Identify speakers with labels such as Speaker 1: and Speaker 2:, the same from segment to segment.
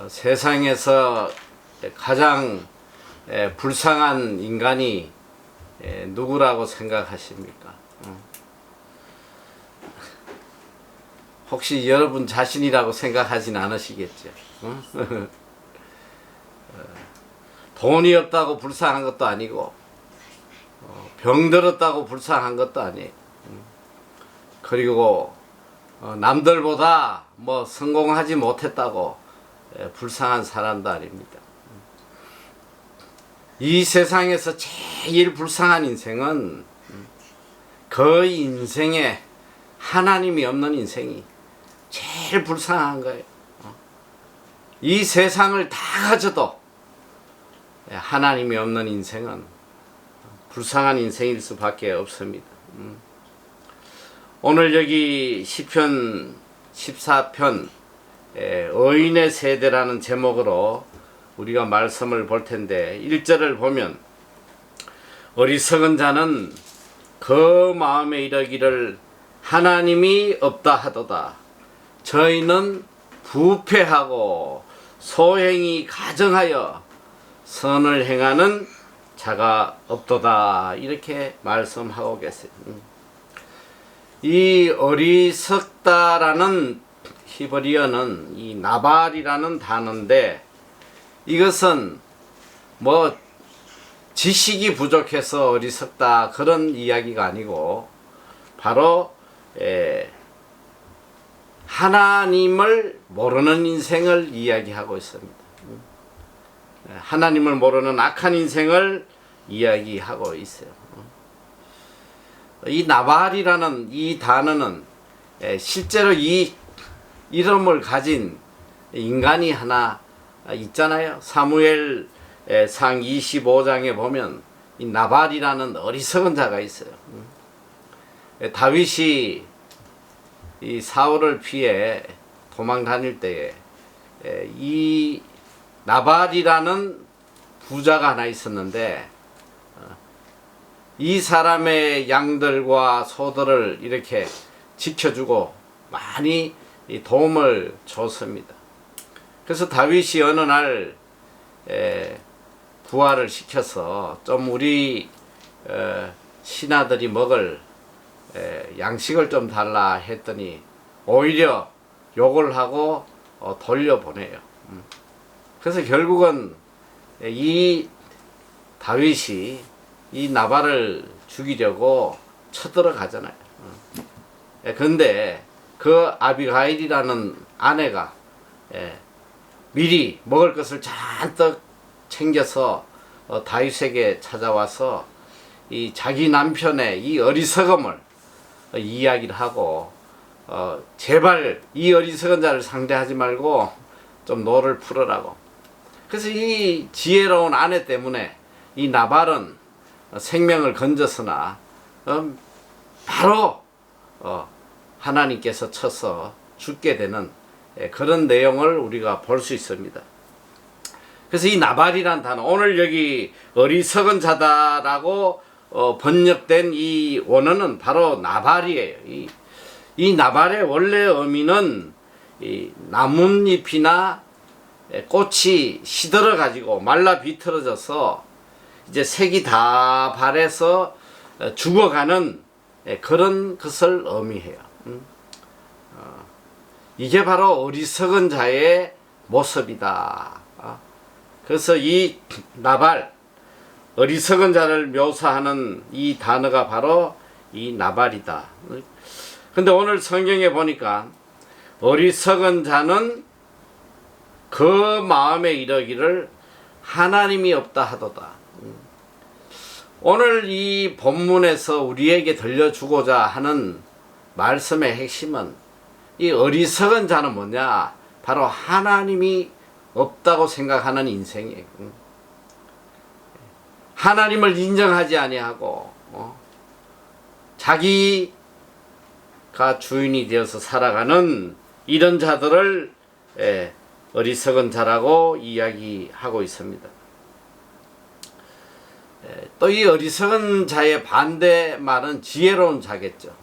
Speaker 1: 세상에서 가장 불쌍한 인간이 누구라고 생각하십니까? 혹시 여러분 자신이라고 생각하진 않으시겠죠? 돈이 없다고 불쌍한 것도 아니고 병들었다고 불쌍한 것도 아니에요. 그리고 남들보다 뭐 성공하지 못했다고 불쌍한 사람도 아닙니다. 이 세상에서 제일 불쌍한 인생은 그 인생에 하나님이 없는 인생이 제일 불쌍한 거예요. 이 세상을 다 가져도 하나님이 없는 인생은 불쌍한 인생일 수밖에 없습니다. 오늘 여기 시편 14편 의인의 세대라는 제목으로 우리가 말씀을 볼 텐데 1절을 보면 어리석은 자는 그 마음에 이르기를 하나님이 없다 하도다. 저희는 부패하고 소행이 가정하여 선을 행하는 자가 없도다. 이렇게 말씀하고 계세요. 이 어리석다라는 히브리어는 이 나발이라는 단어인데 이것은 뭐 지식이 부족해서 어리석다 그런 이야기가 아니고 바로 하나님을 모르는 인생을 이야기하고 있습니다. 하나님을 모르는 악한 인생을 이야기하고 있어요. 이 나발이라는 이 단어는 실제로 이 이름을 가진 인간이 하나 있잖아요. 사무엘 상 25장에 보면 이 나발이라는 어리석은 자가 있어요. 다윗이 이 사울을 피해 도망 다닐 때에 이 나발이라는 부자가 하나 있었는데 이 사람의 양들과 소들을 이렇게 지켜주고 많이 도움을 줬습니다. 그래서 다윗이 어느 날 부하를 시켜서 좀 우리 신하들이 먹을 양식을 좀 달라 했더니 오히려 욕을 하고 돌려보내요. 그래서 결국은 이 다윗이 이 나발을 죽이려고 쳐들어가잖아요. 그런데 그 아비가일이라는 아내가 미리 먹을 것을 잔뜩 챙겨서 다윗에게 찾아와서 이 자기 남편의 이 어리석음을 이야기를 하고 제발 이 어리석은 자를 상대하지 말고 좀 노를 풀으라고. 그래서 이 지혜로운 아내 때문에 이 나발은 생명을 건졌으나 바로 하나님께서 쳐서 죽게 되는 그런 내용을 우리가 볼 수 있습니다. 그래서 이 나발이란 단어, 오늘 여기 어리석은 자다라고 번역된 이 원어는 바로 나발이에요. 이 나발의 원래 의미는 이 나뭇잎이나 꽃이 시들어 가지고 말라 비틀어져서 이제 색이 다 바래서 죽어가는 그런 것을 의미해요. 이게 바로 어리석은 자의 모습이다. 그래서 이 나발, 어리석은 자를 묘사하는 이 단어가 바로 이 나발이다. 근데 오늘 성경에 보니까 어리석은 자는 그 마음에 이르기를 하나님이 없다 하도다. 오늘 이 본문에서 우리에게 들려주고자 하는 말씀의 핵심은 이 어리석은 자는 뭐냐? 바로 하나님이 없다고 생각하는 인생이에요. 하나님을 인정하지 아니하고 자기가 주인이 되어서 살아가는 이런 자들을 어리석은 자라고 이야기하고 있습니다. 또 이 어리석은 자의 반대 말은 지혜로운 자겠죠.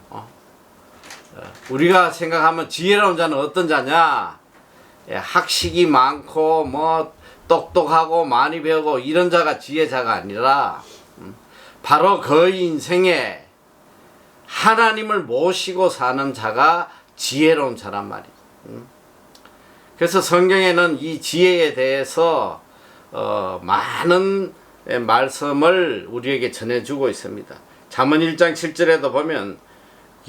Speaker 1: 우리가 생각하면 지혜로운 자는 어떤 자냐? 학식이 많고 뭐 똑똑하고 많이 배우고 이런 자가 지혜자가 아니라 바로 그 인생에 하나님을 모시고 사는 자가 지혜로운 자란 말이에요. 그래서 성경에는 이 지혜에 대해서 많은 말씀을 우리에게 전해주고 있습니다. 잠언 1장 7절에도 보면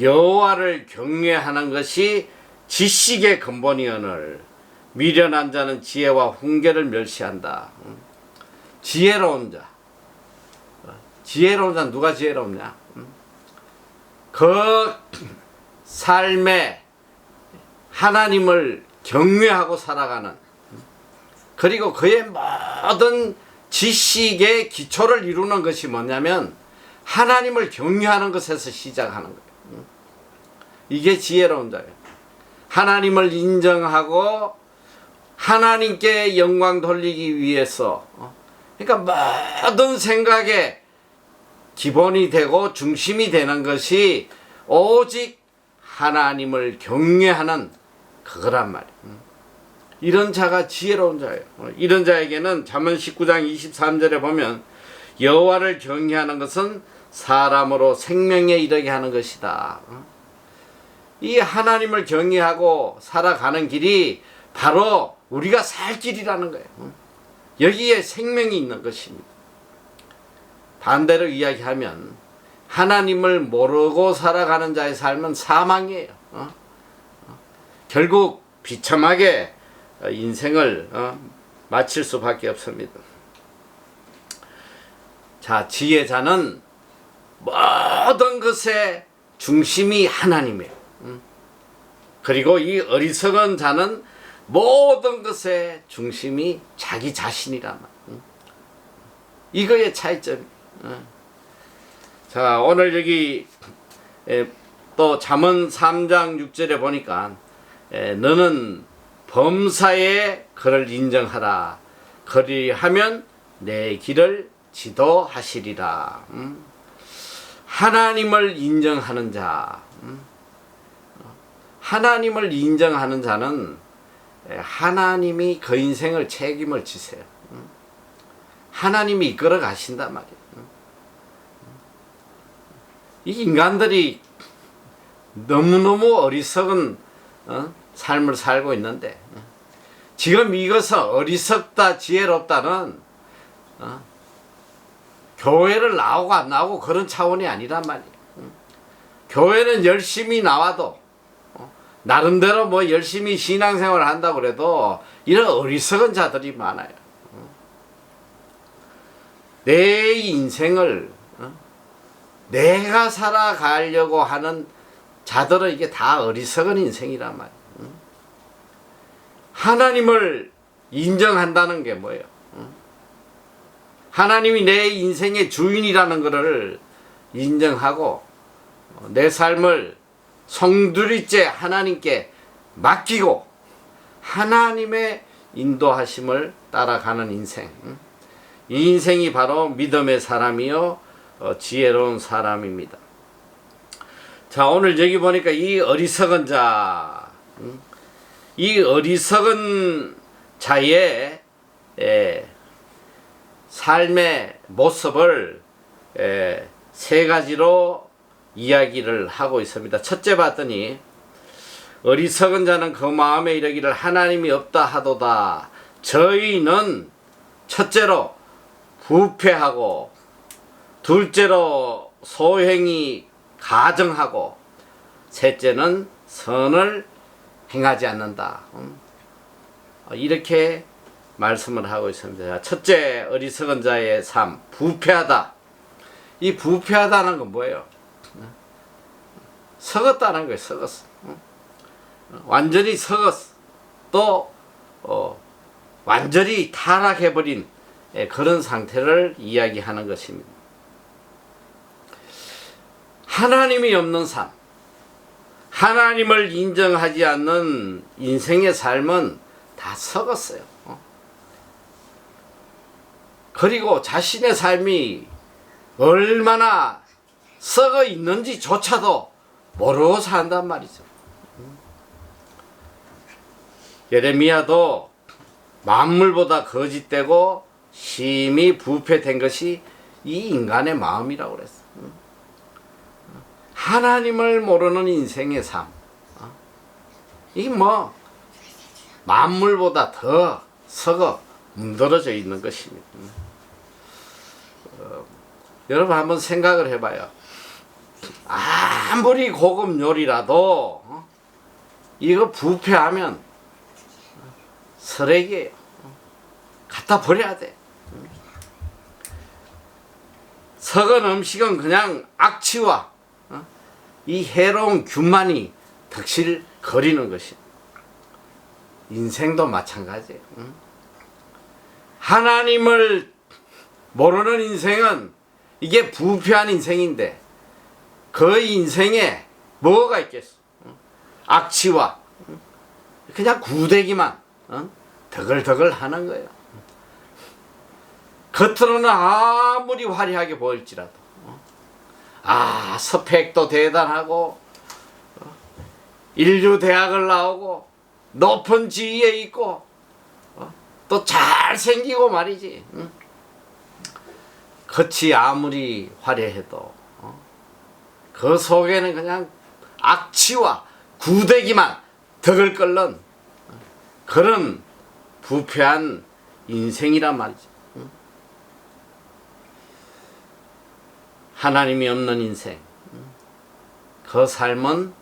Speaker 1: 여호와를 경외하는 것이 지식의 근본이오늘 미련한 자는 지혜와 훈계를 멸시한다. 지혜로운 자. 지혜로운 자는 누가 지혜롭냐? 그 삶에 하나님을 경외하고 살아가는, 그리고 그의 모든 지식의 기초를 이루는 것이 뭐냐면 하나님을 경외하는 것에서 시작하는 거예요. 이게 지혜로운 자예요. 하나님을 인정하고 하나님께 영광 돌리기 위해서, 그러니까 모든 생각의 기본이 되고 중심이 되는 것이 오직 하나님을 경외하는 그거란 말이에요. 이런 자가 지혜로운 자예요. 이런 자에게는 잠언 19장 23절에 보면 여호와를 경외하는 것은 사람으로 생명에 이르게 하는 것이다. 이 하나님을 경외하고 살아가는 길이 바로 우리가 살 길이라는 거예요. 여기에 생명이 있는 것입니다. 반대로 이야기하면 하나님을 모르고 살아가는 자의 삶은 사망이에요. 결국 비참하게 인생을 마칠 수밖에 없습니다. 자, 지혜자는 모든 것의 중심이 하나님이에요. 그리고 이 어리석은 자는 모든 것의 중심이 자기 자신이란 말이에요. 이거의 차이점이에요. 자, 오늘 여기 또 잠언 3장 6절에 보니까 너는 범사에 그를 인정하라. 그리하면 내 길을 지도하시리라. 하나님을 인정하는 자, 하나님을 인정하는 자는 하나님이 그 인생을 책임을 지세요. 하나님이 이끌어 가신단 말이에요. 이 인간들이 너무너무 어리석은 삶을 살고 있는데, 지금 이것은 어리석다 지혜롭다는 교회를 나오고 안 나오고 그런 차원이 아니란 말이에요. 교회는 열심히 나와도 나름대로 뭐 열심히 신앙생활을 한다고 그래도 이런 어리석은 자들이 많아요. 내 인생을 내가 살아가려고 하는 자들은 이게 다 어리석은 인생이란 말이에요. 하나님을 인정한다는 게 뭐예요? 하나님이 내 인생의 주인이라는 것을 인정하고 내 삶을 송두리째 하나님께 맡기고 하나님의 인도하심을 따라가는 인생. 이 인생이 바로 믿음의 사람이요 지혜로운 사람입니다. 자, 오늘 여기 보니까 이 어리석은 자, 이 어리석은 자의 삶의 모습을 세 가지로 이야기를 하고 있습니다. 첫째 봤더니 어리석은 자는 그 마음에 이르기를 하나님이 없다 하도다. 저희는 첫째로 부패하고, 둘째로 소행이 가정하고, 셋째는 선을 행하지 않는다. 이렇게 말씀을 하고 있습니다. 첫째, 어리석은 자의 삶, 부패하다. 이 부패하다는 건 뭐예요? 썩었다는 거예요. 썩었어. 완전히 썩었어. 또 완전히 타락해버린 그런 상태를 이야기하는 것입니다. 하나님이 없는 삶, 하나님을 인정하지 않는 인생의 삶은 다 썩었어요. 그리고 자신의 삶이 얼마나 썩어 있는지조차도 모르고 산단 말이죠. 예레미야도 만물보다 거짓되고 심히 부패된 것이 이 인간의 마음이라고 그랬어. 하나님을 모르는 인생의 삶. 이게 뭐 만물보다 더 썩어 문드러져 있는 것입니다. 여러분 한번 생각을 해봐요. 아무리 고급 요리라도 이거 부패하면 쓰레기예요. 갖다 버려야 돼. 썩은 음식은 그냥 악취와 이 해로운 균만이 득실거리는 것이. 인생도 마찬가지예요. 하나님을 모르는 인생은 이게 부패한 인생인데 그 인생에 뭐가 있겠어? 악취와 그냥 구대기만 덕을덕을 하는 거예요. 겉으로는 아무리 화려하게 보일지라도 스펙도 대단하고 인류 대학을 나오고 높은 지위에 있고 또 잘생기고 말이지. 겉이 아무리 화려해도 그 속에는 그냥 악취와 구대기만 덕을 끓는 그런 부패한 인생이란 말이지. 하나님이 없는 인생, 그 삶은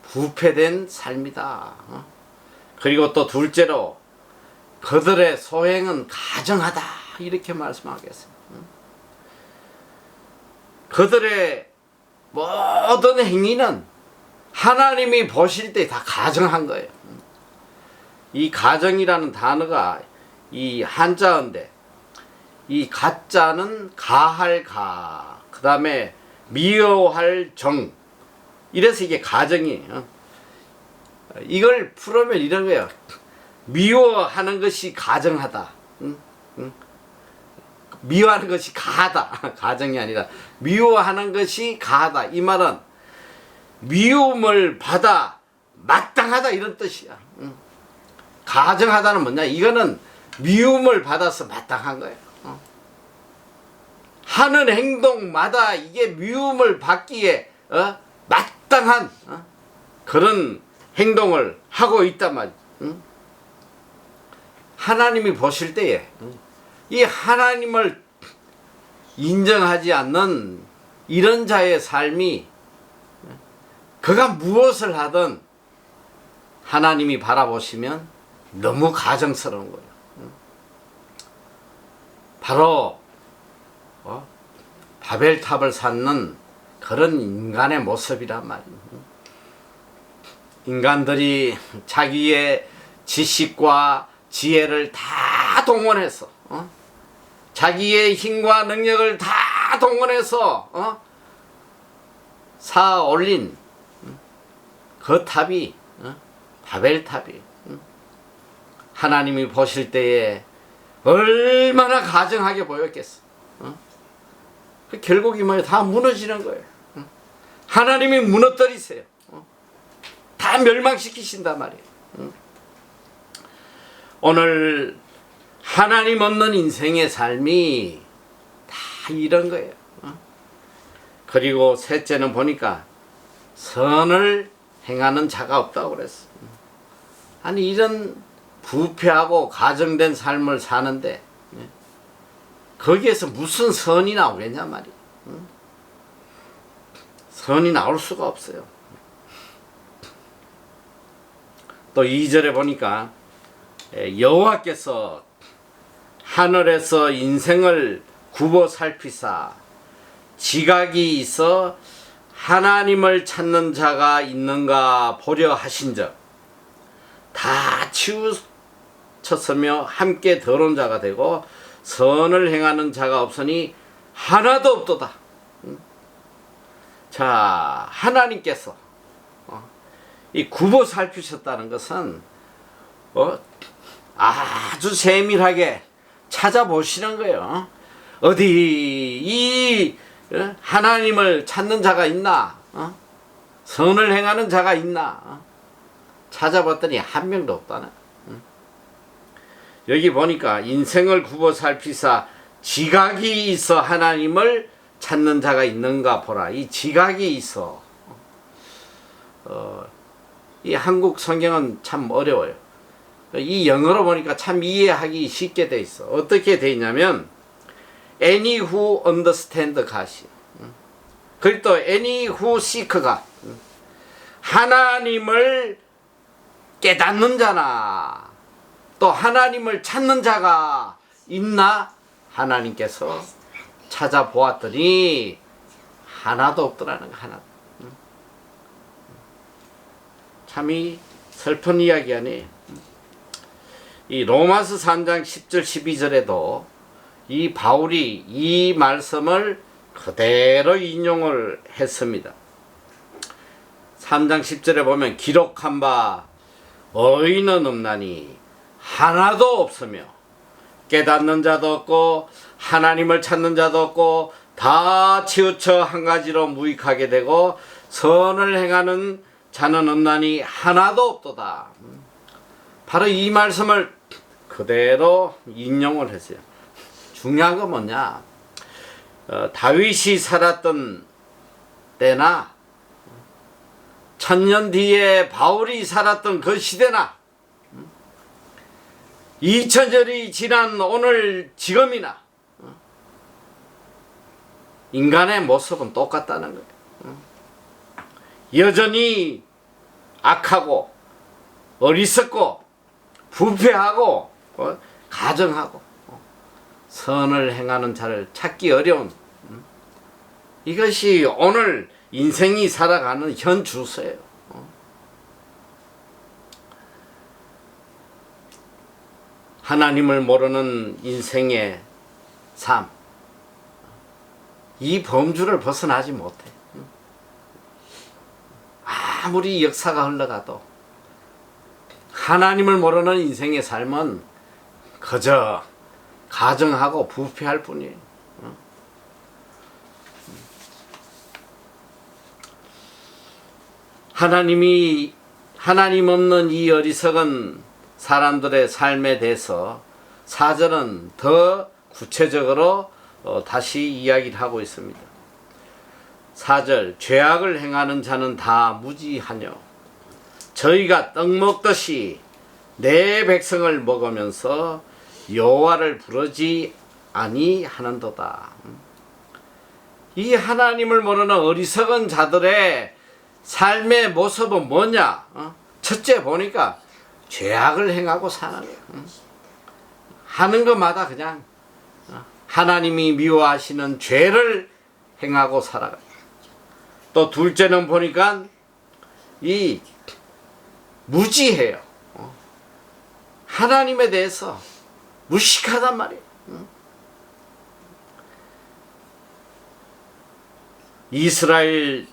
Speaker 1: 부패된 삶이다. 그리고 또 둘째로 그들의 소행은 가정하다 이렇게 말씀하겠습니다. 그들의 모든 행위는 하나님이 보실 때 다 가정한 거예요. 이 가정이라는 단어가 이 한자어인데 이 가자는 가할 가, 그 다음에 미워할 정, 이래서 이게 가정이에요. 이걸 풀으면 이런 거예요. 미워하는 것이 가정하다. 미워하는 것이 가하다. 가정이 아니라 미워하는 것이 가하다. 이 말은 미움을 받아 마땅하다 이런 뜻이야. 가정하다는 뭐냐? 이거는 미움을 받아서 마땅한 거예요. 하는 행동마다 이게 미움을 받기에 마땅한 그런 행동을 하고 있단 말이야. 하나님이 보실 때에 이 하나님을 인정하지 않는 이런 자의 삶이 그가 무엇을 하든 하나님이 바라보시면 너무 가정스러운 거예요. 바로 바벨탑을 쌓는 그런 인간의 모습이란 말이에요. 인간들이 자기의 지식과 지혜를 다 동원해서 자기의 힘과 능력을 다 동원해서 쌓아 올린 그 탑이 바벨탑이 하나님이 보실 때에 얼마나 가정하게 보였겠어. 결국 이 말이 다 무너지는 거예요. 하나님이 무너뜨리세요. 다 멸망시키신단 말이에요. 오늘 하나님 없는 인생의 삶이 다 이런 거예요. 그리고 셋째는 보니까 선을 행하는 자가 없다고 그랬어. 아니 이런 부패하고 가정된 삶을 사는데 거기에서 무슨 선이 나오겠냐 말이야. 선이 나올 수가 없어요. 또 2절에 보니까 여호와께서 하늘에서 인생을 굽어 살피사 지각이 있어 하나님을 찾는 자가 있는가 보려 하신즉 다 치우쳤으며 함께 더러운 자가 되고 선을 행하는 자가 없으니 하나도 없도다. 자, 하나님께서 이 굽어 살피셨다는 것은 아주 세밀하게 찾아보시는 거예요. 어디 이 하나님을 찾는 자가 있나? 선을 행하는 자가 있나? 찾아봤더니 한 명도 없다네. 여기 보니까 인생을 굽어 살피사 지각이 있어 하나님을 찾는 자가 있는가 보라. 이 지각이 있어. 이 한국 성경은 참 어려워요. 이 영어로 보니까 참 이해하기 쉽게 돼 있어. 어떻게 돼 있냐면 any who understand God이, 그리고 또 any who seek God, 하나님을 깨닫는 자나 또 하나님을 찾는 자가 있나 하나님께서 찾아보았더니 하나도 없더라는 거. 하나. 참이 슬픈 이야기 아니에요. 이 로마서 3장 10절 12절에도 이 바울이 이 말씀을 그대로 인용을 했습니다. 3장 10절에 보면 기록한 바 의인은 없나니 하나도 없으며 깨닫는 자도 없고 하나님을 찾는 자도 없고 다 치우쳐 한 가지로 무익하게 되고 선을 행하는 자는 없나니 하나도 없도다. 바로 이 말씀을 그대로 인용을 했어요. 중요한 건 뭐냐, 다윗이 살았던 때나 1000년 뒤에 바울이 살았던 그 시대나 2000년이 지난 오늘 지금이나 인간의 모습은 똑같다는 거예요. 여전히 악하고 어리석고 부패하고 가정하고 선을 행하는 자를 찾기 어려운, 이것이 오늘 인생이 살아가는 현 주소예요. 하나님을 모르는 인생의 삶, 이 범주를 벗어나지 못해. 아무리 역사가 흘러가도 하나님을 모르는 인생의 삶은 그저 가정하고 부패할 뿐이에요. 하나님 없는 이 어리석은 사람들의 삶에 대해서 4절은 더 구체적으로 다시 이야기를 하고 있습니다. 4절, 죄악을 행하는 자는 다 무지하뇨 저희가 떡 먹듯이 내 백성을 먹으면서 여호와를 부르지 아니하는도다. 이 하나님을 모르는 어리석은 자들의 삶의 모습은 뭐냐? 첫째 보니까 죄악을 행하고 사는 거예요. 하는 것마다 그냥 하나님이 미워하시는 죄를 행하고 살아가요. 또 둘째는 보니까 이 무지해요. 하나님에 대해서 무식하단 말이에요. 이스라엘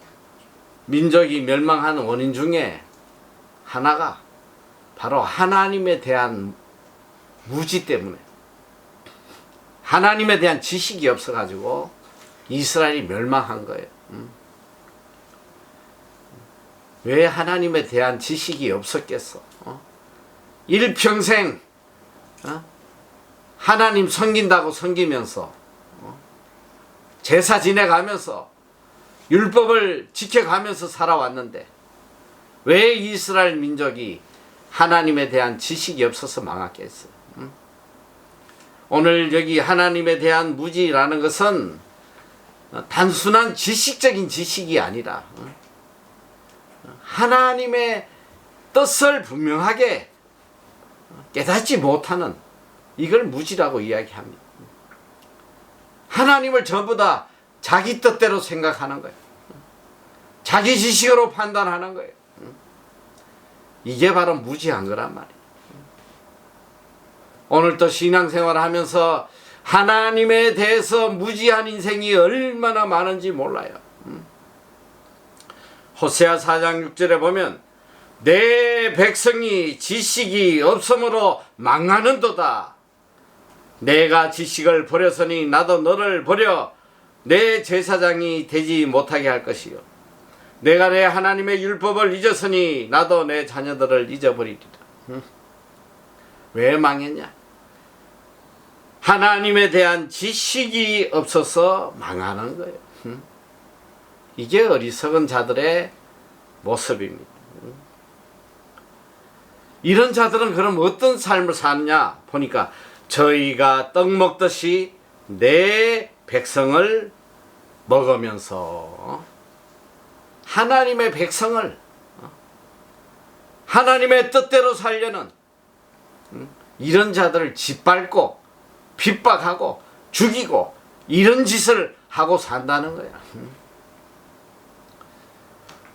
Speaker 1: 민족이 멸망한 원인 중에 하나가 바로 하나님에 대한 무지 때문에, 하나님에 대한 지식이 없어가지고 이스라엘이 멸망한 거예요. 왜 하나님에 대한 지식이 없었겠어? 일평생 하나님 섬긴다고 섬기면서 제사 지내가면서 율법을 지켜가면서 살아왔는데 왜 이스라엘 민족이 하나님에 대한 지식이 없어서 망했겠어요? 오늘 여기 하나님에 대한 무지라는 것은 단순한 지식적인 지식이 아니라 하나님의 뜻을 분명하게 깨닫지 못하는, 이걸 무지라고 이야기합니다. 하나님을 전부 다 자기 뜻대로 생각하는 거예요. 자기 지식으로 판단하는 거예요. 이게 바로 무지한 거란 말이에요. 오늘도 신앙생활을 하면서 하나님에 대해서 무지한 인생이 얼마나 많은지 몰라요. 호세아 4장 6절에 보면 내 백성이 지식이 없으므로 망하는도다. 내가 지식을 버렸으니 나도 너를 버려 내 제사장이 되지 못하게 할 것이요 내가 내 하나님의 율법을 잊었으니 나도 내 자녀들을 잊어버리리라. 왜 망했냐? 하나님에 대한 지식이 없어서 망하는 거예요. 이게 어리석은 자들의 모습입니다. 이런 자들은 그럼 어떤 삶을 사느냐 보니까 저희가 떡 먹듯이 내 백성을 먹으면서 하나님의 백성을 하나님의 뜻대로 살려는 이런 자들을 짓밟고 핍박하고 죽이고 이런 짓을 하고 산다는 거야.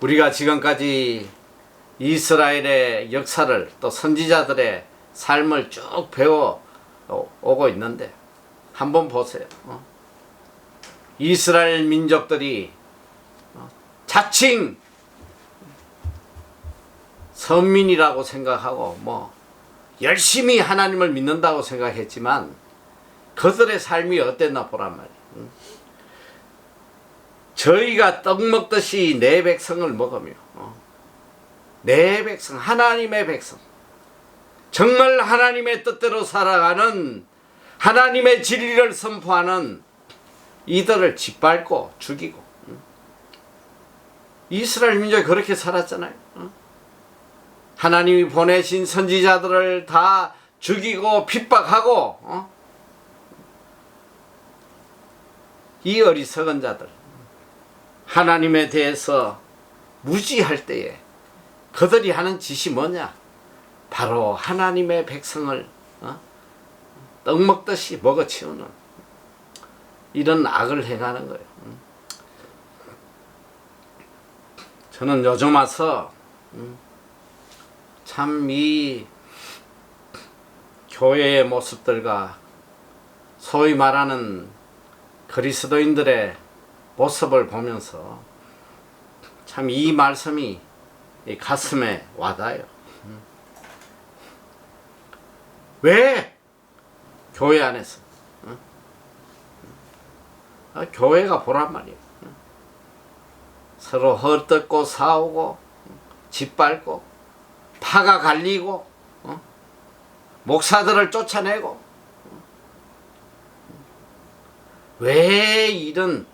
Speaker 1: 우리가 지금까지 이스라엘의 역사를 또 선지자들의 삶을 쭉 배워 오고 있는데 한번 보세요. 이스라엘 민족들이 자칭 선민이라고 생각하고 뭐 열심히 하나님을 믿는다고 생각했지만 그들의 삶이 어땠나 보란 말이에요. 저희가 떡 먹듯이 내 백성을 먹으며 내 백성, 하나님의 백성, 정말 하나님의 뜻대로 살아가는 하나님의 진리를 선포하는 이들을 짓밟고 죽이고 이스라엘 민족이 그렇게 살았잖아요. 하나님이 보내신 선지자들을 다 죽이고 핍박하고 이 어리석은 자들 하나님에 대해서 무지할 때에 그들이 하는 짓이 뭐냐? 바로 하나님의 백성을 떡 먹듯이 먹어치우는 이런 악을 행하는 거예요. 저는 요즘 와서 참 이 교회의 모습들과 소위 말하는 그리스도인들의 모습을 보면서 참 이 말씀이 가슴에 와닿아요. 왜 교회 안에서 교회가 보란 말이에요. 서로 헐뜯고 싸우고 짓밟고 파가 갈리고 목사들을 쫓아내고 왜 이런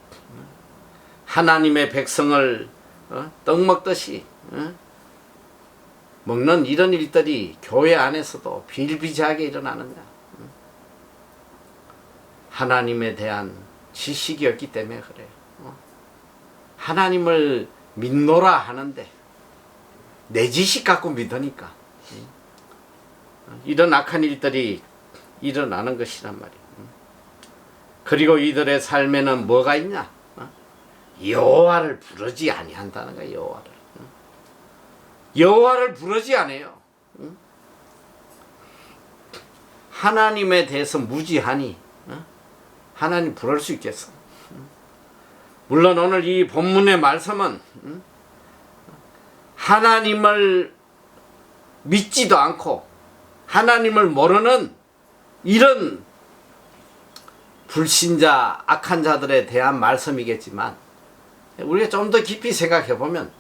Speaker 1: 하나님의 백성을 떡 먹듯이 먹는 이런 일들이 교회 안에서도 비일비재하게 일어나느냐? 하나님에 대한 지식이 없기 때문에 그래요. 하나님을 믿노라 하는데 내 지식 갖고 믿으니까 이런 악한 일들이 일어나는 것이란 말이에요. 그리고 이들의 삶에는 뭐가 있냐? 여호와를 부르지 아니한다는 거야. 여호와를 부르지 않아요. 하나님에 대해서 무지하니 하나님 부를 수 있겠어? 물론 오늘 이 본문의 말씀은 하나님을 믿지도 않고 하나님을 모르는 이런 불신자 악한 자들에 대한 말씀이겠지만 우리가 좀 더 깊이 생각해 보면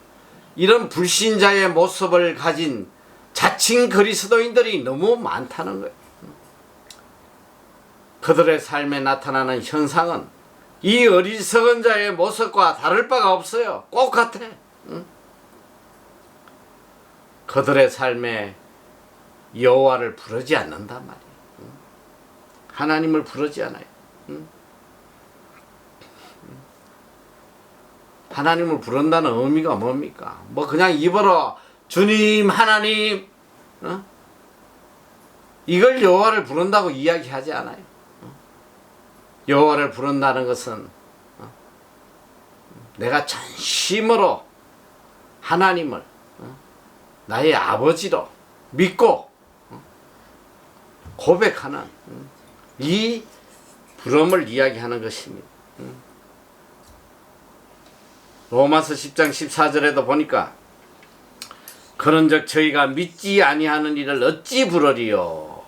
Speaker 1: 이런 불신자의 모습을 가진 자칭 그리스도인들이 너무 많다는 거예요. 그들의 삶에 나타나는 현상은 이 어리석은 자의 모습과 다를 바가 없어요. 꼭 같아. 그들의 삶에 여호와를 부르지 않는단 말이에요. 하나님을 부르지 않아요. 하나님을 부른다는 의미가 뭡니까? 뭐 그냥 입으로 주님 하나님 이걸 여호와를 부른다고 이야기하지 않아요. 여호와를 부른다는 것은 내가 전심으로 하나님을 나의 아버지로 믿고 고백하는 이 부름을 이야기하는 것입니다. 로마서 10장 14절에도 보니까 그런즉 저희가 믿지 아니하는 이를 어찌 부르리요?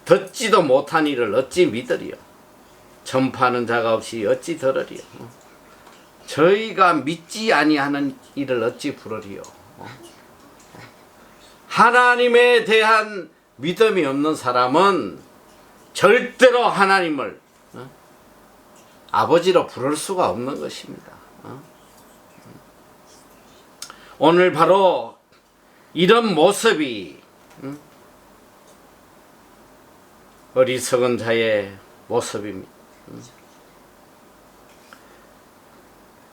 Speaker 1: 듣지도 못한 이를 어찌 믿으리요? 전파하는 자가 없이 어찌 들으리요? 저희가 믿지 아니하는 이를 어찌 부르리요? 하나님에 대한 믿음이 없는 사람은 절대로 하나님을 아버지로 부를 수가 없는 것입니다. 오늘 바로 이런 모습이 어리석은 자의 모습입니다.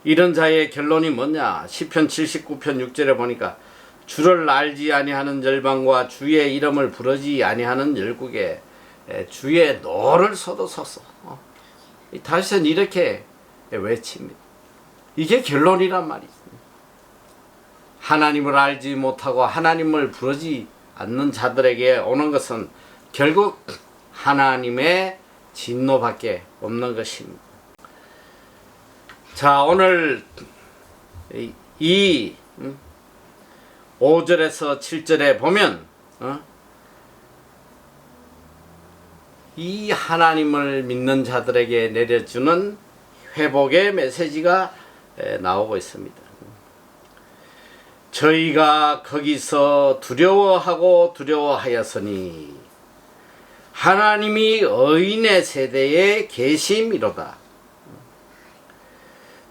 Speaker 1: 이런 자의 결론이 뭐냐? 시편 79편 6절에 보니까 주를 알지 아니하는 열방과 주의 이름을 부르지 아니하는 열국에 주의 노를 쏟아소서. 다윗은 이렇게 외칩니다. 이게 결론이란 말이죠. 하나님을 알지 못하고 하나님을 부르지 않는 자들에게 오는 것은 결국 하나님의 진노밖에 없는 것입니다. 자, 오늘 이 5절에서 7절에 보면 이 하나님을 믿는 자들에게 내려주는 회복의 메시지가 나오고 있습니다. 저희가 거기서 두려워하고 두려워하였으니 하나님이 의인의 세대에 계심이로다.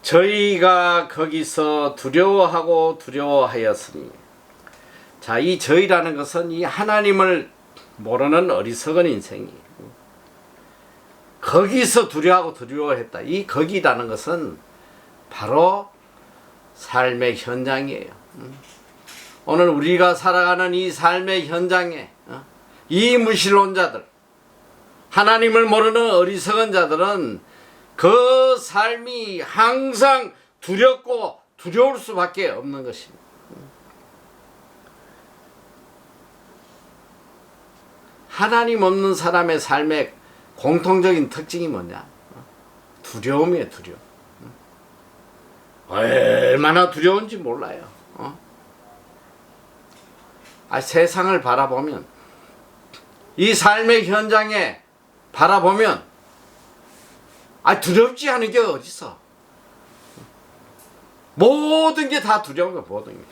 Speaker 1: 저희가 거기서 두려워하고 두려워하였으니, 자, 이 저희라는 것은 이 하나님을 모르는 어리석은 인생이 거기서 두려워하고 두려워했다. 이 거기라는 것은 바로 삶의 현장이에요. 오늘 우리가 살아가는 이 삶의 현장에 이 무신론자들, 하나님을 모르는 어리석은 자들은 그 삶이 항상 두렵고 두려울 수밖에 없는 것입니다. 하나님 없는 사람의 삶의 공통적인 특징이 뭐냐? 두려움이에요, 두려움. 얼마나 두려운지 몰라요. 세상을 바라보면, 이 삶의 현장에 바라보면 두렵지 않은 게 어딨어. 모든 게 다 두려운 거야, 모든 게.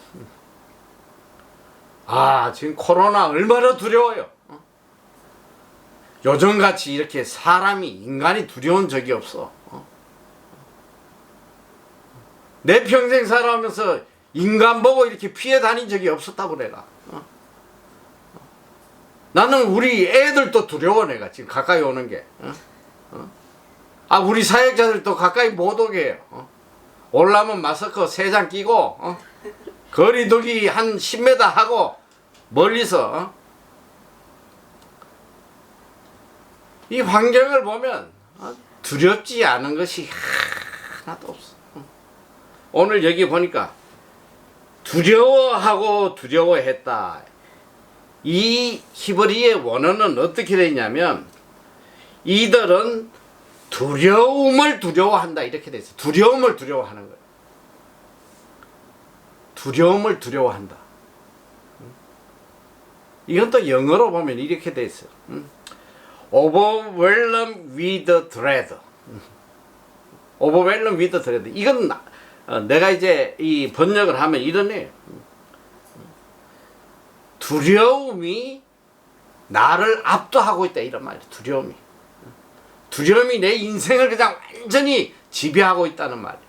Speaker 1: 지금 코로나 얼마나 두려워요. 요즘같이 이렇게 인간이 두려운 적이 없어. 내 평생 살아오면서 인간 보고 이렇게 피해 다닌 적이 없었다고 내가. 나는 우리 애들도 두려워, 내가 지금 가까이 오는 게. 우리 사역자들도 가까이 못 오게 해요. 올라면 마스크 3장 끼고, 거리두기 한 10m 하고, 멀리서, 이 환경을 보면, 두렵지 않은 것이 하나도 없어. 오늘 여기 보니까, 두려워하고 두려워했다. 이 히브리의 원어는 어떻게 되냐면, 이들은 두려움을 두려워한다, 이렇게 돼 있어. 두려움을 두려워하는 거예요. 두려움을 두려워한다. 이건 또 영어로 보면 이렇게 돼 있어요. Overwhelmed with dread. Overwhelmed with dread. 이건 내가 이제 이 번역을 하면 이러네요. 두려움이 나를 압도하고 있다, 이런 말이에요. 두려움이 내 인생을 그냥 완전히 지배하고 있다는 말이에요.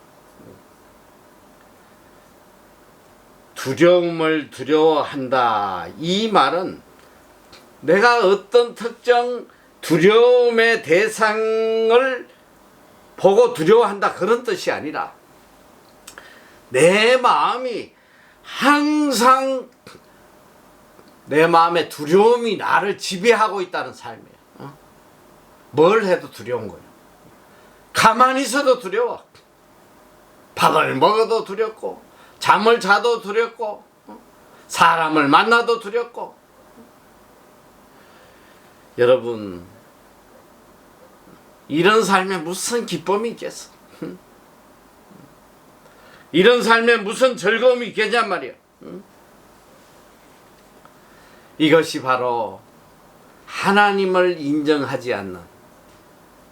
Speaker 1: 두려움을 두려워한다. 이 말은 내가 어떤 특정 두려움의 대상을 보고 두려워한다, 그런 뜻이 아니라 내 마음이 항상 내 마음에 두려움이 나를 지배하고 있다는 삶이에요. 뭘 해도 두려운 거예요. 가만히 있어도 두려워. 밥을 먹어도 두렵고, 잠을 자도 두렵고, 사람을 만나도 두렵고. 여러분, 이런 삶에 무슨 기쁨이 있겠어? 이런 삶에 무슨 즐거움이 있겠냔 말이야. 이것이 바로 하나님을 인정하지 않는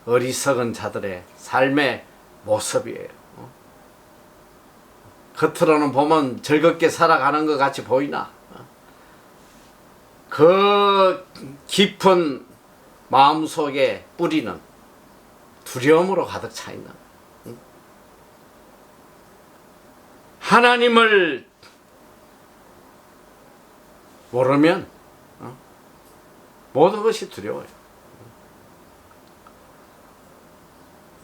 Speaker 1: 어리석은 자들의 삶의 모습이에요. 겉으로는 보면 즐겁게 살아가는 것 같이 보이나? 그 깊은 마음속에 뿌리는 두려움으로 가득 차 있는, 하나님을 모르면 모든 것이 두려워요.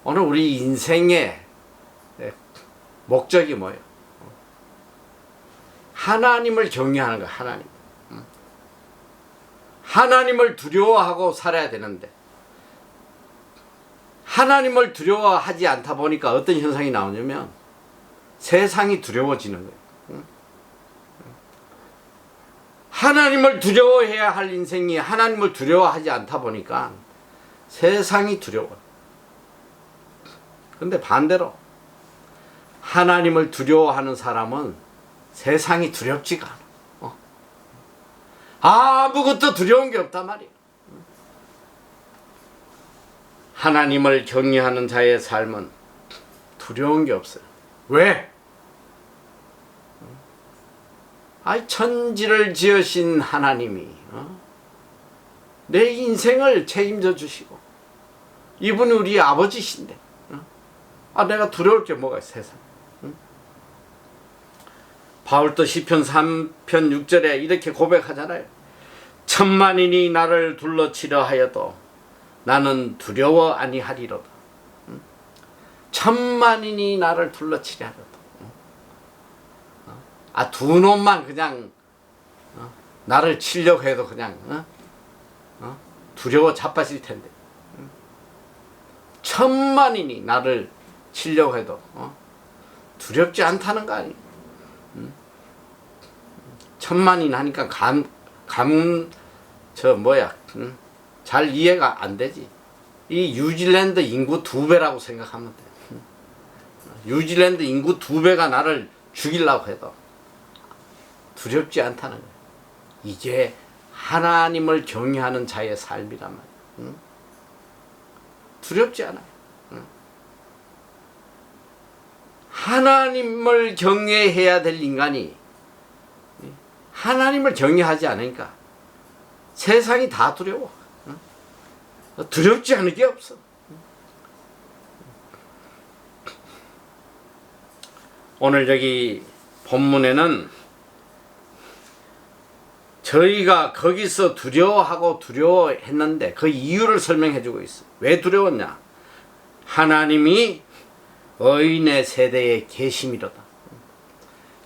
Speaker 1: 오늘 우리 인생의 목적이 뭐예요? 하나님을 경외하는 거예요. 하나님을 두려워하고 살아야 되는데, 하나님을 두려워하지 않다 보니까 어떤 현상이 나오냐면 세상이 두려워지는 거예요. 하나님을 두려워해야 할 인생이 하나님을 두려워하지 않다 보니까 세상이 두려워요. 근데 반대로 하나님을 두려워하는 사람은 세상이 두렵지가 않아. 아무것도 두려운 게 없단 말이에요. 하나님을 경외하는 자의 삶은 두려운 게 없어요. 왜? 천지를 지으신 하나님이 내 인생을 책임져 주시고, 이분이 우리 아버지신데 내가 두려울 게 뭐가 있어, 세상. 바울도 시편 3편 6절에 이렇게 고백하잖아요. 천만인이 나를 둘러치려 하여도 나는 두려워 아니하리로다. 천만인이 나를 둘러치려 하여도, 두 놈만 그냥 나를 치려고 해도 그냥 두려워 자빠질 텐데, 천만인이 나를 치려고 해도 두렵지 않다는 거 아니에요. 천만인 하니까 잘 이해가 안 되지. 이 뉴질랜드 인구 2배라고 생각하면 돼. 뉴질랜드 인구 2배가 나를 죽이려고 해도 두렵지 않다는 거예요. 이게 하나님을 경외하는 자의 삶이란 말이에요. 두렵지 않아요. 하나님을 경외해야 될 인간이 하나님을 경외하지 않으니까 세상이 다 두려워. 두렵지 않을 게 없어. 오늘 여기 본문에는 저희가 거기서 두려워했는데 그 이유를 설명해 주고 있어. 왜 두려웠냐? 하나님이 의인의 세대에 계심이로다.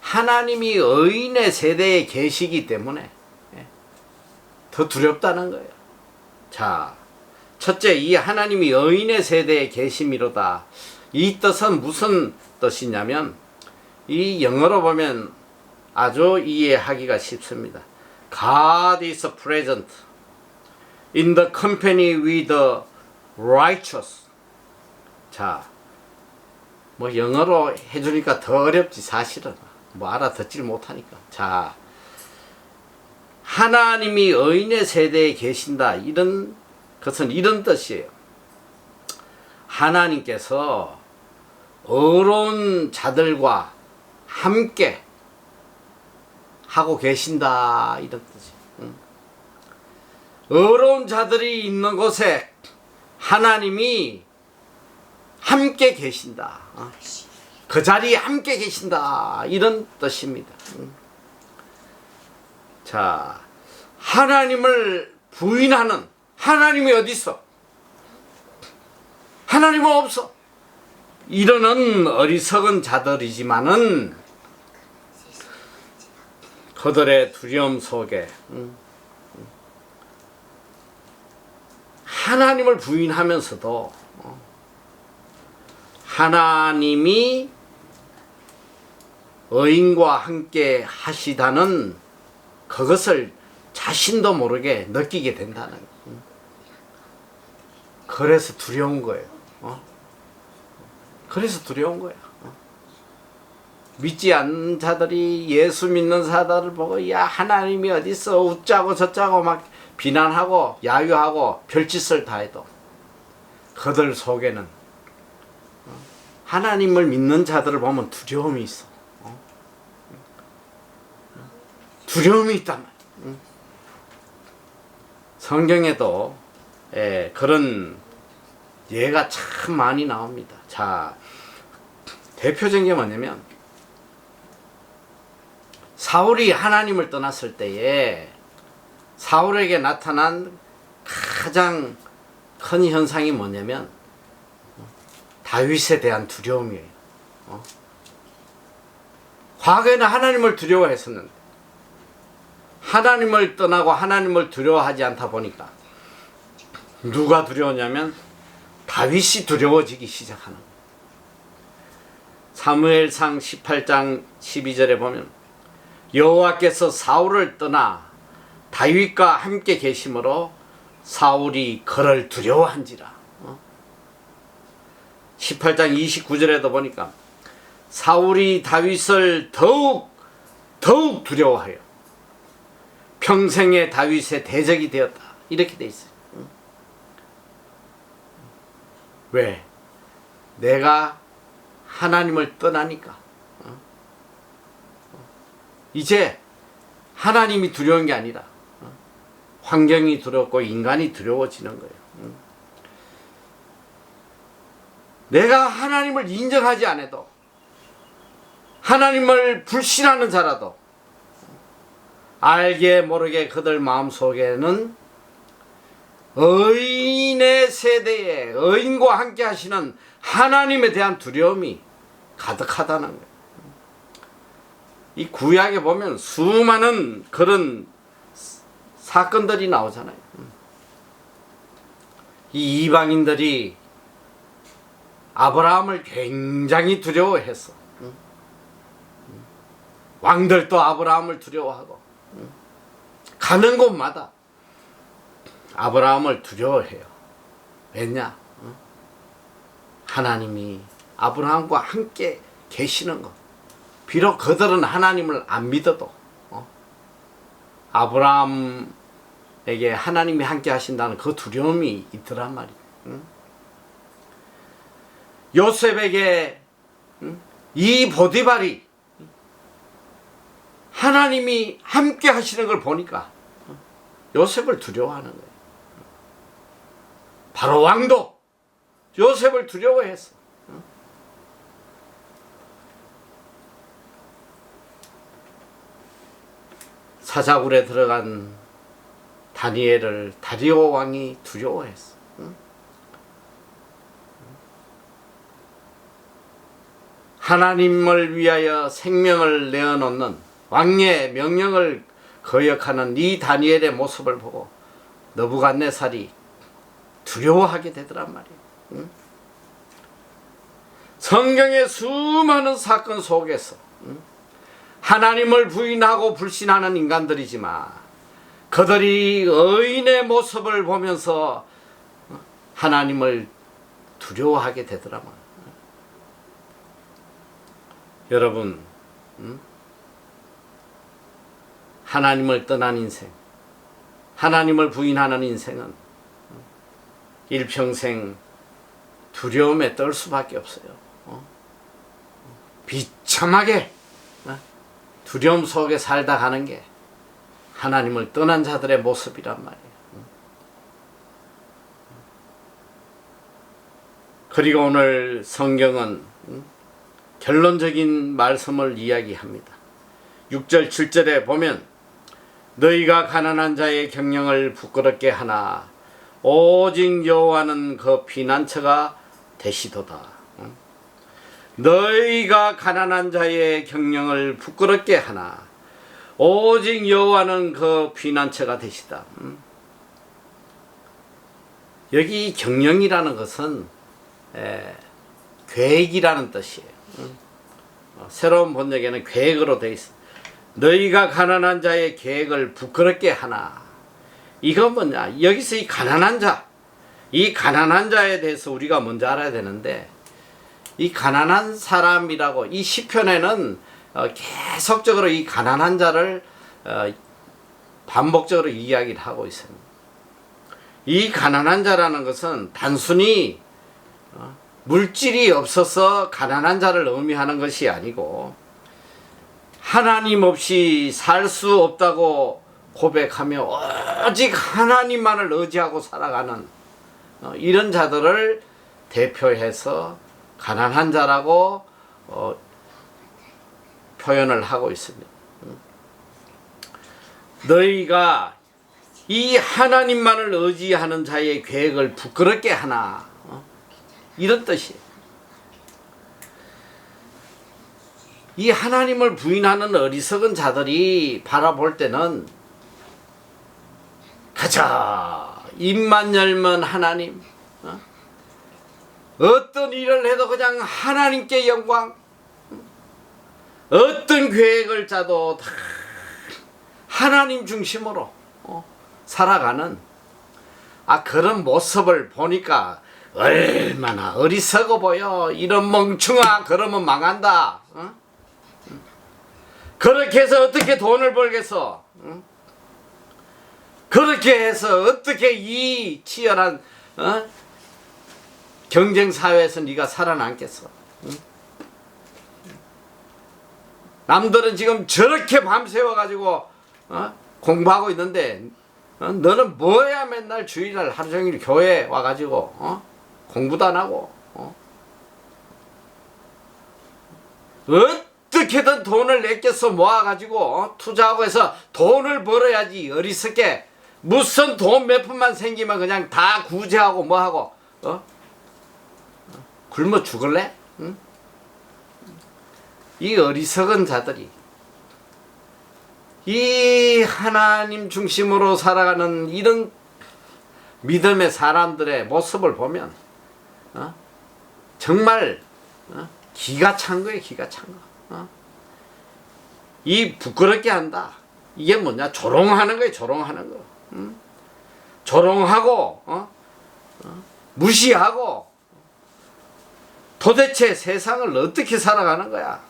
Speaker 1: 하나님이 의인의 세대에 계시기 때문에 더 두렵다는 거예요. 자, 첫째, 이 하나님이 의인의 세대에 계심이로다. 이 뜻은 무슨 뜻이냐면, 이 영어로 보면 아주 이해하기가 쉽습니다. God is present in the company with the righteous. 자, 영어로 해주니까 더 어렵지, 사실은. 알아듣질 못하니까. 자, 하나님이 의인의 세대에 계신다. 이런 것은 이런 뜻이에요. 하나님께서 의로운 자들과 함께 하고 계신다. 이런 뜻이에요. 의로운 자들이 있는 곳에 하나님이 함께 계신다. 그 자리에 함께 계신다. 이런 뜻입니다. 자, 하나님을 부인하는, 하나님이 어디 있어? 하나님은 없어. 이러는 어리석은 자들이지만은 그들의 두려움 속에 하나님을 부인하면서도 하나님이 의인과 함께 하시다는 그것을 자신도 모르게 느끼게 된다는 거예요. 그래서 두려운 거예요. 그래서 두려운 거야. 믿지 않는 자들이 예수 믿는 사람들을 보고 야 하나님이 어디 있어 웃자고 저짜고 막 비난하고 야유하고 별짓을 다 해도 그들 속에는 하나님을 믿는 자들을 보면 두려움이 있어. 두려움이 있단 말이야. 성경에도 그런 예가 참 많이 나옵니다. 자, 대표적인 게 뭐냐면 사울이 하나님을 떠났을 때에 사울에게 나타난 가장 큰 현상이 뭐냐면 다윗에 대한 두려움이에요. 과거에는 하나님을 두려워했었는데 하나님을 떠나고 하나님을 두려워하지 않다 보니까 누가 두려웠냐면 다윗이 두려워지기 시작하는 거예요. 사무엘상 18장 12절에 보면 여호와께서 사울을 떠나 다윗과 함께 계심으로 사울이 그를 두려워한지라. 18장 29절에도 보니까 사울이 다윗을 더욱 두려워하여 평생에 다윗의 대적이 되었다. 이렇게 돼 있어요. 왜? 내가 하나님을 떠나니까. 이제 하나님이 두려운 게 아니라 환경이 두렵고 인간이 두려워지는 거예요. 내가 하나님을 인정하지 않아도 하나님을 불신하는 자라도 알게 모르게 그들 마음속에는 의인의 세대에 의인과 함께 하시는 하나님에 대한 두려움이 가득하다는 거예요. 이 구약에 보면 수많은 그런 사건들이 나오잖아요. 이 이방인들이 아브라함을 굉장히 두려워했어. 왕들도 아브라함을 두려워하고 가는 곳마다 아브라함을 두려워해요. 왜냐? 하나님이 아브라함과 함께 계시는 것. 비록 그들은 하나님을 안 믿어도 아브라함에게 하나님이 함께 하신다는 그 두려움이 있더란 말이에요. 요셉에게 이 보디발이 하나님이 함께 하시는 걸 보니까 요셉을 두려워하는 거예요. 바로 왕도 요셉을 두려워했어. 사자굴에 들어간 다니엘을 다리오 왕이 두려워했어. 하나님을 위하여 생명을 내어놓는 왕의 명령을 거역하는 이 다니엘의 모습을 보고 느부갓네살이 두려워하게 되더란 말이에요. 성경의 수많은 사건 속에서 하나님을 부인하고 불신하는 인간들이지만 그들이 의인의 모습을 보면서 하나님을 두려워하게 되더란 말이에요. 여러분, 하나님을 떠난 인생, 하나님을 부인하는 인생은 일평생 두려움에 떨 수밖에 없어요. 비참하게 두려움 속에 살다 가는 게 하나님을 떠난 자들의 모습이란 말이에요. 그리고 오늘 성경은 결론적인 말씀을 이야기합니다. 6절 7절에 보면 너희가 가난한 자의 경영을 부끄럽게 하나 오직 여호와는 그 피난처가 되시도다. 너희가 가난한 자의 경영을 부끄럽게 하나 오직 여호와는 그 피난처가 되시다. 여기 경영이라는 것은 계획이라는 뜻이에요. 새로운 번역에는 계획으로 되어 있어. 너희가 가난한 자의 계획을 부끄럽게 하나. 이건 뭐냐? 여기서 이 가난한 자, 이 가난한 자에 대해서 우리가 먼저 알아야 되는데, 이 가난한 사람이라고 이 시편에는 계속적으로 이 가난한 자를 반복적으로 이야기를 하고 있습니다. 이 가난한 자라는 것은 단순히 물질이 없어서 가난한 자를 의미하는 것이 아니고 하나님 없이 살 수 없다고 고백하며 오직 하나님만을 의지하고 살아가는 이런 자들을 대표해서 가난한 자라고 표현을 하고 있습니다. 너희가 이 하나님만을 의지하는 자의 계획을 부끄럽게 하나, 이런 뜻이에요. 이 하나님을 부인하는 어리석은 자들이 바라볼 때는 가자 입만 열면 하나님, 어떤 일을 해도 그냥 하나님께 영광, 어떤 계획을 짜도 다 하나님 중심으로 살아가는 그런 모습을 보니까 얼마나 어리석어 보여. 이런 멍청아, 그러면 망한다. 그렇게 해서 어떻게 돈을 벌겠어? 그렇게 해서 어떻게 이 치열한 경쟁 사회에서 네가 살아남겠어? 남들은 지금 저렇게 밤새워 가지고 공부하고 있는데 너는 뭐야 맨날 주일날 하루 종일 교회 와가지고 공부도 안 하고 어떻게든 돈을 내껴서 모아가지고 투자하고 해서 돈을 벌어야지. 어리석게 무슨 돈 몇 푼만 생기면 그냥 다 구제하고 뭐하고 굶어 죽을래? 응? 이 어리석은 자들이 이 하나님 중심으로 살아가는 이런 믿음의 사람들의 모습을 보면 정말 기가 찬 거예요. 기가 찬 거. 이 부끄럽게 한다. 이게 뭐냐? 조롱하는 거예요. 조롱하는 거. 조롱하고 무시하고 도대체 세상을 어떻게 살아가는 거야?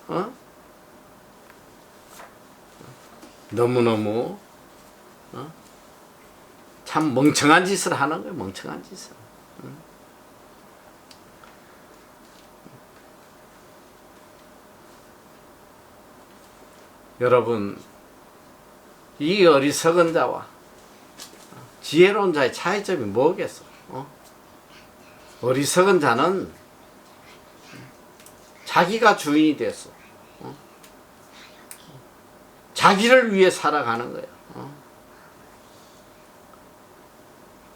Speaker 1: 너무너무 참 멍청한 짓을 하는 거예요. 멍청한 짓을. 여러분, 이 어리석은 자와 지혜로운 자의 차이점이 뭐겠어? 어리석은 자는 자기가 주인이 됐어. 자기를 위해 살아가는 거야.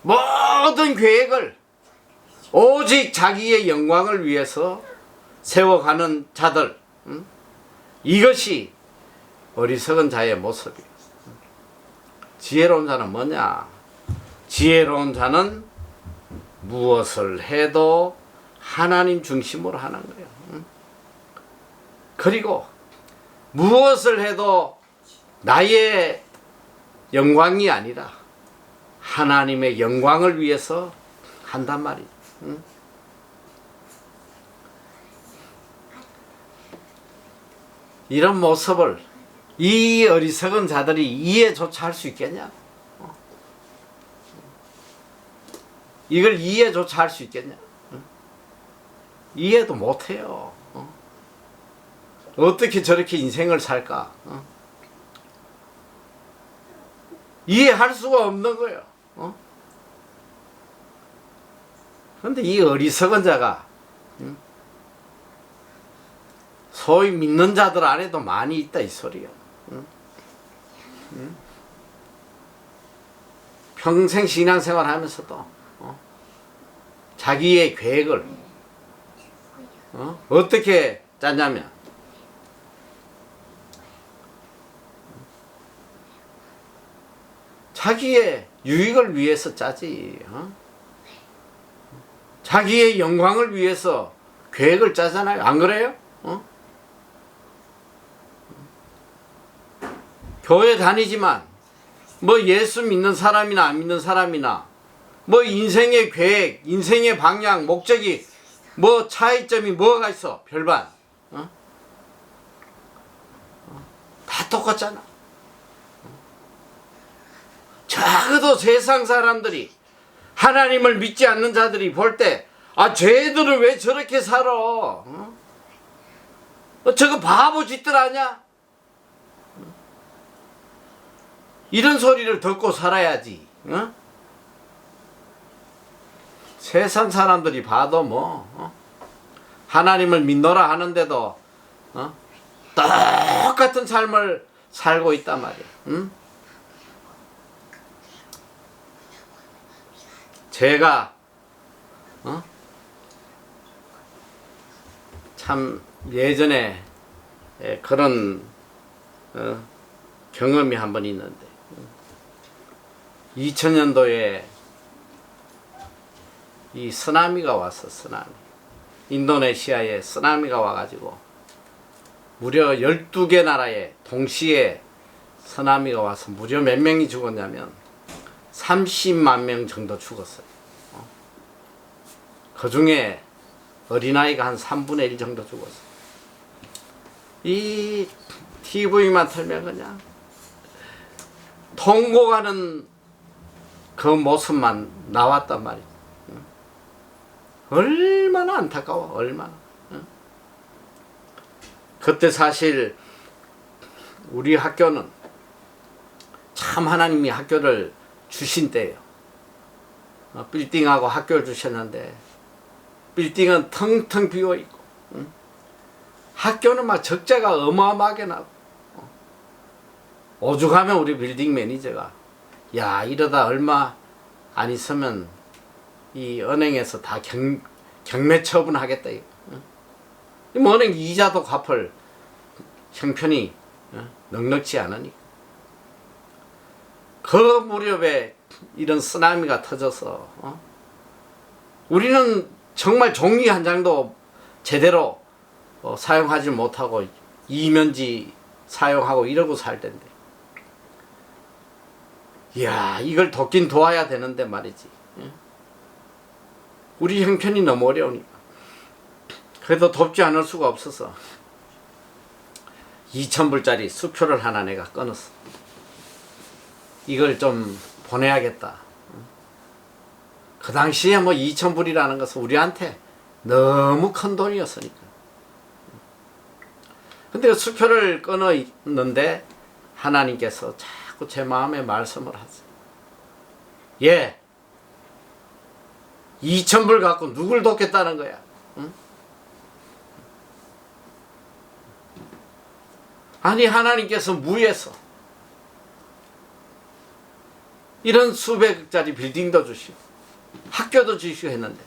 Speaker 1: 모든 계획을 오직 자기의 영광을 위해서 세워가는 자들, 이것이 어리석은 자의 모습이에요. 지혜로운 자는 뭐냐? 지혜로운 자는 무엇을 해도 하나님 중심으로 하는 거예요. 그리고 무엇을 해도 나의 영광이 아니라 하나님의 영광을 위해서 한단 말이에요. 이런 모습을 이 어리석은 자들이 이해조차 할 수 있겠냐? 이걸 이해조차 할 수 있겠냐? 이해도 못해요. 어떻게 저렇게 인생을 살까? 이해할 수가 없는 거예요. 그런데 이 어리석은 자가 소위 믿는 자들 안에도 많이 있다 이 소리야. 평생 신앙생활 하면서도 자기의 계획을 어떻게 짰냐면 자기의 유익을 위해서 짜지. 자기의 영광을 위해서 계획을 짜잖아요. 안 그래요? 교회 다니지만 뭐 예수 믿는 사람이나 안 믿는 사람이나 뭐 인생의 계획, 인생의 방향, 목적이 뭐 차이점이 뭐가 있어? 별반. 다 똑같잖아. 적어도 세상 사람들이 하나님을 믿지 않는 자들이 볼 때 쟤들은 왜 저렇게 살아? 저거 바보 짓들 아냐? 이런 소리를 듣고 살아야지. 세상 사람들이 봐도 하나님을 믿노라 하는데도 똑같은 삶을 살고 있단 말이야. 응? 제가 참 예전에 그런 경험이 한 번 있는데 2000년도에 이 쓰나미가 왔어. 쓰나미. 인도네시아에 쓰나미가 와가지고 무려 12개 나라에 동시에 쓰나미가 와서 무려 몇 명이 죽었냐면 30만 명 정도 죽었어요. 그 중에 어린아이가 한 3분의 1 정도 죽었어요. 이 TV만 틀면 그냥 통곡하는 그 모습만 나왔단 말이죠. 얼마나 안타까워. 얼마나. 그때 사실 우리 학교는 참 하나님이 학교를 주신 때예요. 빌딩하고 학교를 주셨는데 빌딩은 텅텅 비어있고 학교는 막 적자가 어마어마하게 나고 오죽하면 우리 빌딩 매니저가 야 이러다 얼마 안 있으면 이 은행에서 다 경매 처분하겠다. 뭐 은행 이자도 갚을 형편이 넉넉지 않으니 그 무렵에 이런 쓰나미가 터져서 우리는 정말 종이 한 장도 제대로 사용하지 못하고 이면지 사용하고 이러고 살 텐데 이야 이걸 돕긴 도와야 되는데 말이지. 우리 형편이 너무 어려우니까 그래도 돕지 않을 수가 없어서 2,000불짜리 수표를 하나 내가 끊었어. 이걸 좀 보내야겠다. 그 당시에 뭐 2,000불이라는 것은 우리한테 너무 큰 돈이었으니까. 근데 그 수표를 끊었는데 하나님께서 자꾸 제 마음에 말씀을 하세요. 예, 2,000불 갖고 누굴 돕겠다는 거야? 응? 아니 하나님께서 무에서 이런 수백짜리 빌딩도 주시고 학교도 주시고 했는데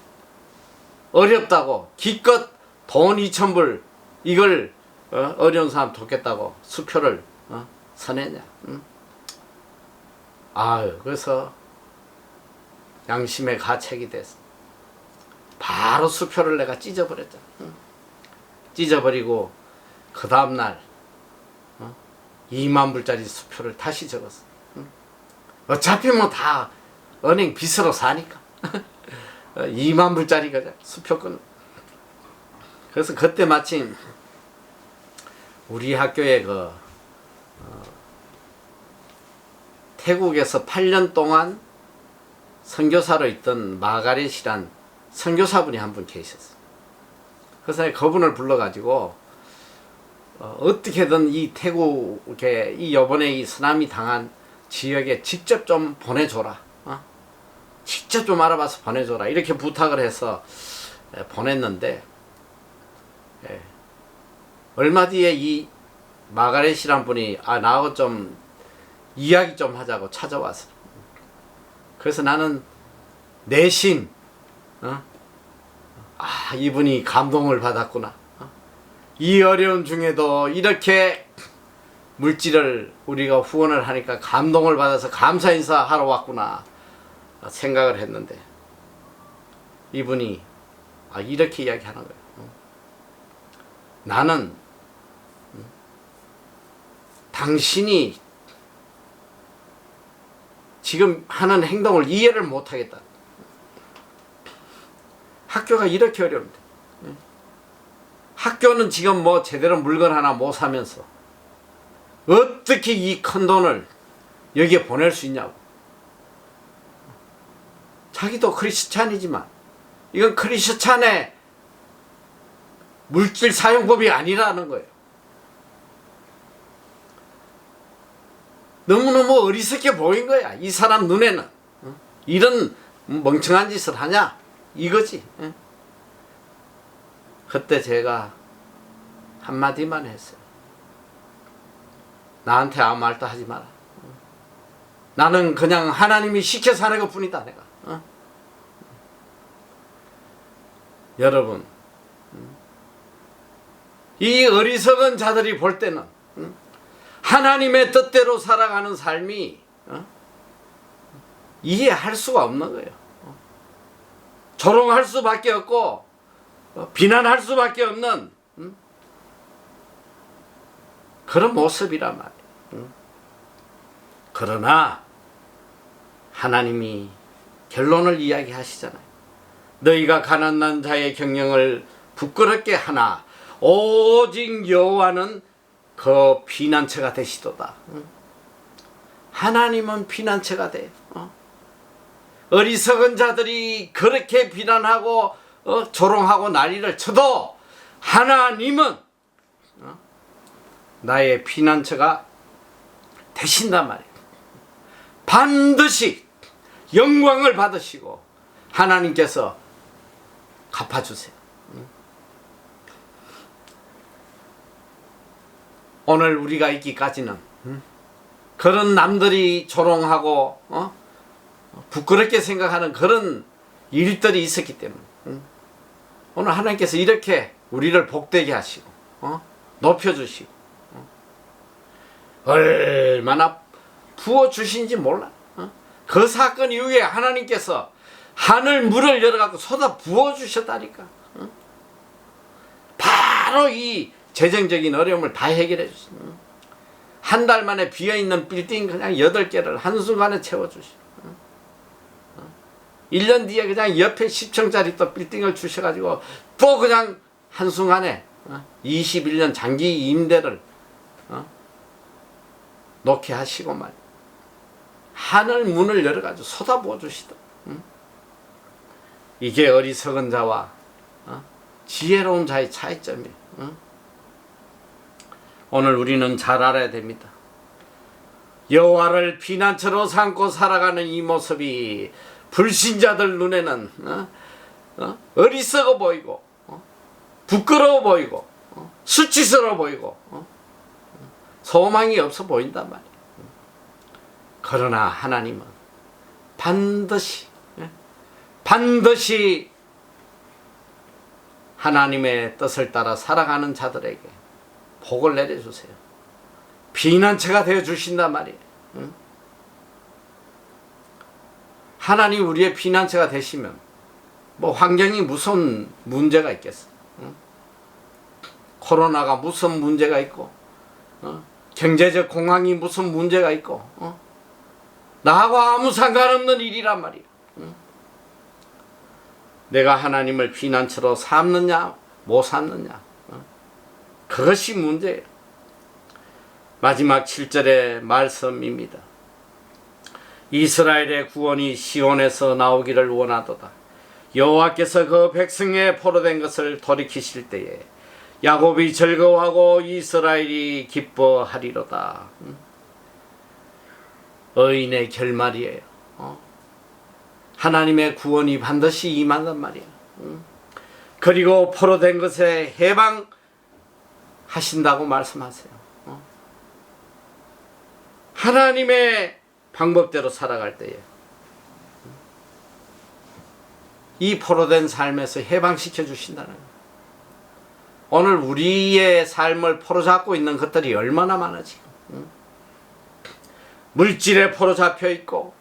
Speaker 1: 어렵다고 기껏 돈 2,000불 이걸 어려운 사람 돕겠다고 수표를 서내냐. 응? 아유 그래서 양심의 가책이 돼서 바로 수표를 내가 찢어버렸잖아. 응? 찢어버리고 그 다음날 20,000불짜리 수표를 다시 적었어. 응? 어차피 뭐 다 은행 빚으로 사니까 20,000불짜리가 수표권. 그래서 그때 마침 우리 학교에 태국에서 8년 동안 선교사로 있던 마가렛이란 선교사분이 한 분 계셨어요. 그래서 그분을 불러가지고 어떻게든 이 태국에 이 요번에 이 쓰나미 당한 지역에 직접 좀 보내줘라. 직접 좀 알아봐서 보내줘라. 이렇게 부탁을 해서 보냈는데 얼마 뒤에 이 마가렛이란 분이 나하고 좀 이야기 좀 하자고 찾아왔어. 그래서 나는 내심 이분이 감동을 받았구나. 이 어려운 중에도 이렇게 물질을 우리가 후원을 하니까 감동을 받아서 감사 인사하러 왔구나 생각을 했는데 이분이 이렇게 이야기하는 거예요. 나는 당신이 지금 하는 행동을 이해를 못하겠다. 학교가 이렇게 어려운데 학교는 지금 뭐 제대로 물건 하나 못 사면서 어떻게 이 큰 돈을 여기에 보낼 수 있냐고. 자기도 크리스찬이지만 이건 크리스찬의 물질 사용법이 아니라는 거예요. 너무너무 어리석게 보인 거야. 이 사람 눈에는 이런 멍청한 짓을 하냐? 이거지. 그때 제가 한마디만 했어요. 나한테 아무 말도 하지 마라. 나는 그냥 하나님이 시켜서 하는 것 뿐이다, 내가. 여러분, 이 어리석은 자들이 볼 때는 하나님의 뜻대로 살아가는 삶이 이해할 수가 없는 거예요. 조롱할 수밖에 없고 비난할 수밖에 없는 그런 모습이란 말이에요. 그러나 하나님이 결론을 이야기하시잖아요. 너희가 가난한 자의 경영을 부끄럽게 하나 오직 여호와는 그 피난처가 되시도다. 하나님은 피난처가 돼요. 어리석은 자들이 그렇게 비난하고 조롱하고 난리를 쳐도 하나님은 나의 피난처가 되신단 말이에요. 반드시 영광을 받으시고 하나님께서 갚아주세요. 오늘 우리가 있기까지는 그런 남들이 조롱하고 부끄럽게 생각하는 그런 일들이 있었기 때문에 오늘 하나님께서 이렇게 우리를 복되게 하시고 높여주시고 얼마나 부어주신지 몰라. 그 사건 이후에 하나님께서 하늘 문을 열어갖고 쏟아 부어주셨다니까. 바로 이 재정적인 어려움을 다 해결해 주신. 한 달 만에 비어있는 빌딩 그냥 8개를 한순간에 채워주시고 1년 뒤에 그냥 옆에 10층짜리 또 빌딩을 주셔가지고 또 그냥 한순간에 21년 장기 임대를 놓게 하시고 말 하늘 문을 열어가지고 쏟아부어 주시다. 이게 어리석은 자와 지혜로운 자의 차이점이에요. 오늘 우리는 잘 알아야 됩니다. 여호와를 피난처로 삼고 살아가는 이 모습이 불신자들 눈에는 어리석어 보이고 부끄러워 보이고 수치스러워 보이고 소망이 없어 보인단 말이에요. 그러나 하나님은 반드시 하나님의 뜻을 따라 살아가는 자들에게 복을 내려주세요. 피난처가 되어주신단 말이에요. 하나님 우리의 피난처가 되시면 뭐 환경이 무슨 문제가 있겠어. 코로나가 무슨 문제가 있고 경제적 공황이 무슨 문제가 있고 나하고 아무 상관없는 일이란 말이에요. 내가 하나님을 피난처로 삼느냐 못 삼느냐 그것이 문제예요. 마지막 7절의 말씀입니다. 이스라엘의 구원이 시온에서 나오기를 원하도다. 여호와께서 그 백성의 포로된 것을 돌이키실 때에 야곱이 즐거워하고 이스라엘이 기뻐하리로다. 의인의 결말이에요. 하나님의 구원이 반드시 임한단 말이에요. 그리고 포로된 것에 해방하신다고 말씀하세요. 하나님의 방법대로 살아갈 때에 이 포로된 삶에서 해방시켜 주신다는 거예요. 오늘 우리의 삶을 포로잡고 있는 것들이 얼마나 많아 지금. 물질에 포로잡혀 있고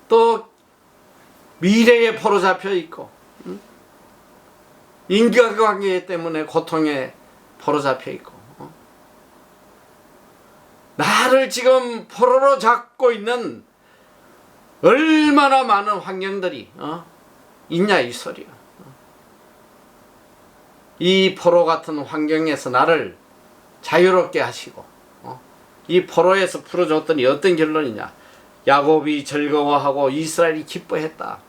Speaker 1: 또 미래에 포로잡혀 있고 인간관계 때문에 고통에 포로잡혀 있고 나를 지금 포로로 잡고 있는 얼마나 많은 환경들이 있냐 이 소리야. 이 포로 같은 환경에서 나를 자유롭게 하시고 이 포로에서 풀어줬더니 어떤 결론이냐. 야곱이 즐거워하고 이스라엘이 기뻐했다.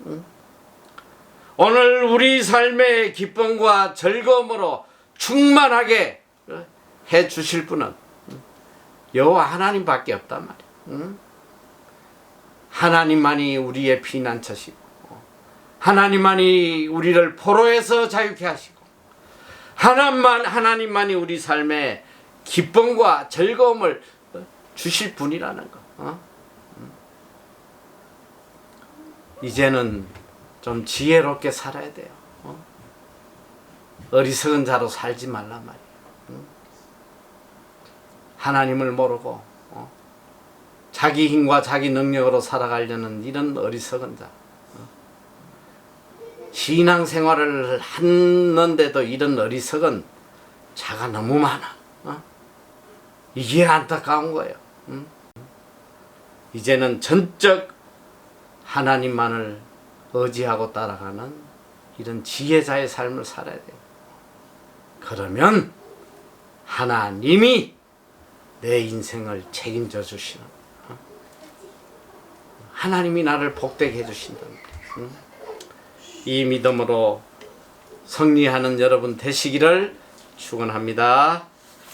Speaker 1: 오늘 우리 삶의 기쁨과 즐거움으로 충만하게 해 주실 분은 여호와 하나님밖에 없단 말이야. 하나님만이 우리의 피난처시고 하나님만이 우리를 포로에서 자유케 하시고 하나님만이 우리 삶에 기쁨과 즐거움을 주실 분이라는 거. 이제는 좀 지혜롭게 살아야 돼요. 어리석은 자로 살지 말란 말이에요. 하나님을 모르고 자기 힘과 자기 능력으로 살아가려는 이런 어리석은 자. 신앙생활을 하는데도 이런 어리석은 자가 너무 많아. 이게 안타까운 거예요. 이제는 전적 하나님만을 의지하고 따라가는 이런 지혜자의 삶을 살아야 돼요. 그러면 하나님이 내 인생을 책임져 주시는, 하나님이 나를 복되게 해주신다. 이 믿음으로 승리하는 여러분 되시기를 축원합니다.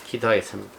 Speaker 1: 기도하겠습니다.